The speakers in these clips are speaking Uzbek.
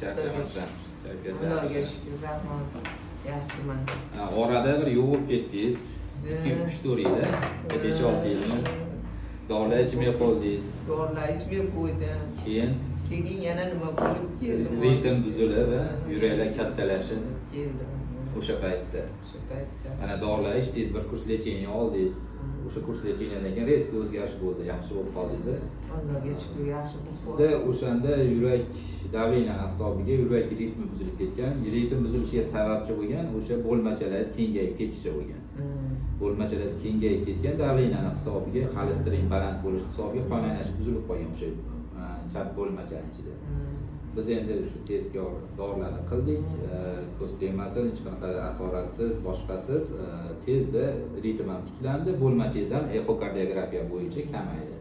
Charchamasdan. Xudoga shukr, rahmat. Yaxshiman. Orada bir yo'q ketdingiz. 2-3-4 yil, 5-6 yilmi dorilar ichmay qoldingiz. Dorilar ichmay qo'ydim. Keyin yana nima bo'lib keldim. Ritm buzilib va yuraklar kattalashib keldim. o'sha paytda. Mana dorilar ichdingiz, bir kurs lecheniya oldingiz. O'sha kurs lecheniyadan keyin rezki o'zgarish bo'ldi, yaxshi bo'lib qoldingiz. Allohga shukr, yaxshi bo'lib qoldi. Sizda o'shanda yurak davleniyasi hisobiga yurak ritmi buzilib ketgan. Ritm buzilishiga sababchi bo'lgan o'sha bo'lmachalaringiz kengayib ketishi bo'lgan. Bo'lmachalaringiz kengayib ketgan, davleniyani hisobiga, xolesterin baland bo'lish hisobiga qon aylashi buzilib qolgan o'sha chap bo'lmachaning ichida. Biz endi shu tezkor dorilarni qildik. Ko'z tegmasin, hech qanaqa asoratsiz, boshqasiz tezda ritm ham tiklandi, bo'lmachangiz ham ekokardiografiya bo'yicha kamaydi.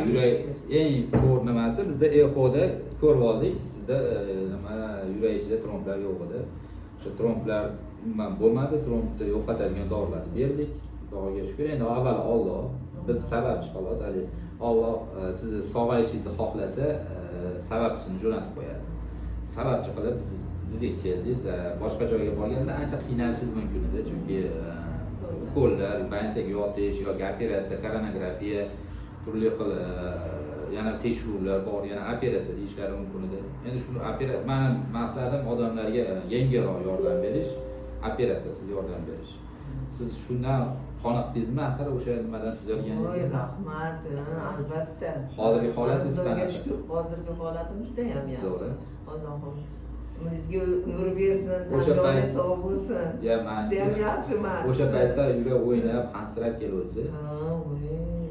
Yurak eng ko'r nimasi bizda ekoda ko'rib oldik. Sizda nima yurak ichida tromblar yo'q edi. O'sha tromblar bo'lmadi, trombni yo'qotadigan dorilarni berdik. Xudoga shukr. Endi avvalo Alloh, biz sababchi xolos, hali Alloh sizni sog'ayishingizni xohlasa, sababchisini jo'natib qo'yadi. Sababchi qilib bizga keldingiz. Boshqa joyga borganda ancha qiynalishingiz mumkin edi, chunki ukollar, bansaga yotish yoki operatsiya, koronagrafiya, turli xil yana tekshiruvlar bor, yana operatsiya deyishlari mumkin edi. Endi shu meni maqsadim odamlarga yengilroq yordam berish, operatsiyasiz yordam berish. Siz shundan qoniqdingizmi axir o'sha nimadan tuzalganingiz? Voy, rahmat, albatta. Hozirgi holatingiz qanaqa? Hozirgi holatim juda ham yaxshi. Allohim umringizga nur bersin, O'sha joningiz sog' bo'lsin. Ya, men juda ham yaxshiman. O'sha paytda yurak o'ynab, qansirab keluvdi.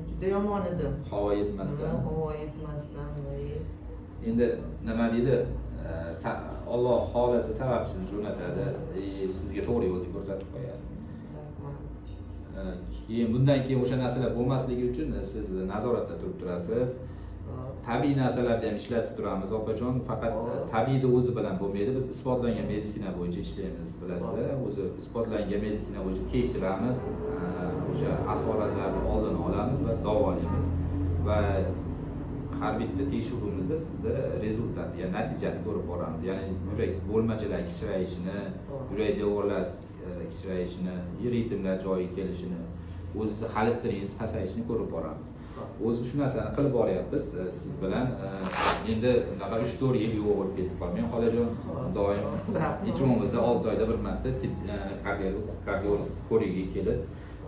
Juda yomon edim. Havo yetmasdan. Havo yetmasdan. Endi nima deydi? Alloh xolasa sababchini jo'natadi, sizga to'g'ri yo'lni ko'rsatib qo'yadi. Keyin bundan keyin o'sha narsalar bo'lmasligi uchun siz nazoratda turib turasiz. Tabiiy narsalarni ham ishlatib turamiz, opajon. Faqat tabiiyni o'zi bilan bo'lmaydi. Biz isbotlangan meditsina bo'yicha ishlaymiz, bilasizlar. O'zi isbotlangan meditsina bo'yicha tekshiramiz, o'sha asoratlarni oldini olamiz va davolaymiz. Va har bitta tekshiruvimizda sizda rezultat, ya'ni natijani ko'rib boramiz. Ya'ni yurak bo'lmachalar kichrayishini, yurak devorlar kichrayishini, ritmlar joyiga kelishini, o'zi xolesteringiz pasayishini ko'rib boramiz. O'zi shu narsani qilib boryapmiz siz bilan. Endi 3-4 yil yo'q bo'lib ketib qolmang, xolajon. Doim hech bo'lmasa 6 oyda bir marta kardiolog ko'rigiga kelib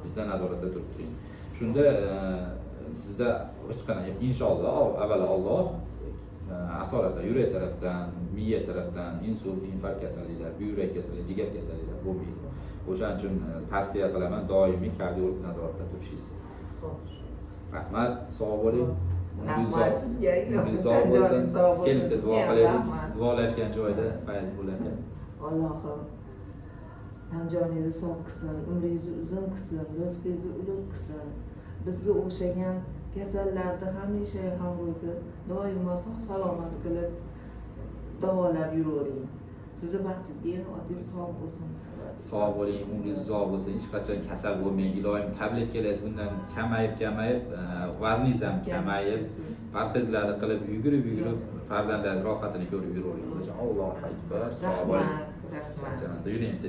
bizda nazoratda turib turing. Shunda sizda hech qanaqa inshaalloh avvalo Alloh asoratlar yurak tarafdan, miya tarafdan insult, infarkt kasalliklar, buyrak kasalliklari, jigar kasalliklari bo'lmaydi. O'shaning uchun tavsiya qilaman doimiy kardiolog nazoratda turishingizni. Rahmat, sog' bo'ling. Rahmat sizga. Sog' bo'lsin. Kelib duo qilaylik. Duolashgan joyda fayz bo'larkan. Allohim tanjoningizni sog' qilsin, umringizni uzun qilsin, rizqingizni ulug' qilsin. Bizga o'xshagan kasallarni hamisha hamro'da doimo sog' salomat qilib davolab yuravering. Sizni baxtingizga yana otingiz sog' bo'lsin. Sog' bo'ling, umringiz uzoq bo'lsin, hech qachon kasal bo'lmang. Iloyim tabletkalar bundan kamayib, vazningiz ham kamayib, parhezlarni qilib, yugurib farzandlarning rohatini ko'rib yuravering. Allohu akbar. Sog' bo'ling. Rahmat. Yuring bitta